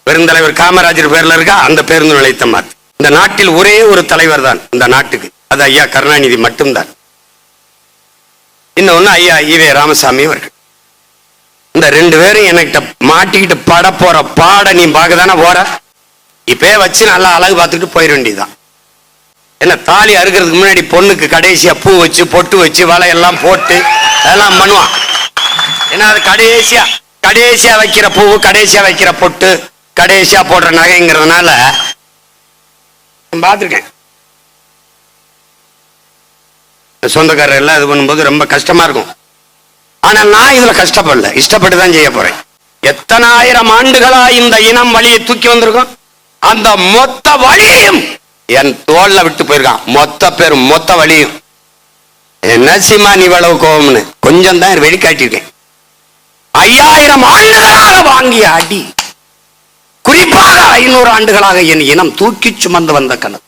பெருந்தலைவர் காமராஜர் பேர்ல இருக்கா அந்த பேருந்து நிலையத்தை மாத்து. இந்த நாட்டில் ஒரே ஒரு தலைவர் தான் இந்த நாட்டுக்கு, அது ஐயா கருணாநிதி மட்டும்தான். இன்னொன்னு ஐயா ஈவே ராமசாமி அவர்கள். இந்த ரெண்டு பேரும் என்கிட்ட மாட்டிக்கிட்டு பட போற பாட நீ பார்க்கதானே போற. இப்பே வச்சு நல்லா அழகு பார்த்துட்டு போயிட வேண்டியதுதான். என்ன தாலி அறுக்கிறதுக்கு முன்னாடி பொண்ணுக்கு கடைசியா பூ வச்சு பொட்டு வச்சு வலையெல்லாம் போட்டு அதெல்லாம் பண்ணுவான். ஏன்னா அது கடைசியா வைக்கிற பூ, கடைசியா வைக்கிற பொட்டு, கடைசியா போடுற நகைங்கிறதுனால பார்த்துருக்கேன். சொந்தக்காரர் எல்லாம் இது பண்ணும்போது ரொம்ப கஷ்டமா இருக்கும். ஆனா நான் இதுல கஷ்டப்படல, இஷ்டப்பட்டு தான் செய்ய போறேன். எத்தனை ஆயிரம் ஆண்டுகளா இந்த இனம் வழியை தூக்கி வந்திருக்கும். அந்த மொத்த வழியையும் என் தோல்ல விட்டு போயிருக்கான். மொத்த பேரும் மொத்த வழியும். என்ன சீமா நீ இவ்வளவு கோபம்னு கொஞ்சம் தான் வெளிக்காட்டியிருக்கேன். 5000 ஆண்டுகளாக வாங்கிய அடி, குறிப்பாக 500 ஆண்டுகளாக என் இனம் தூக்கி சுமந்து வந்த கணக்கு.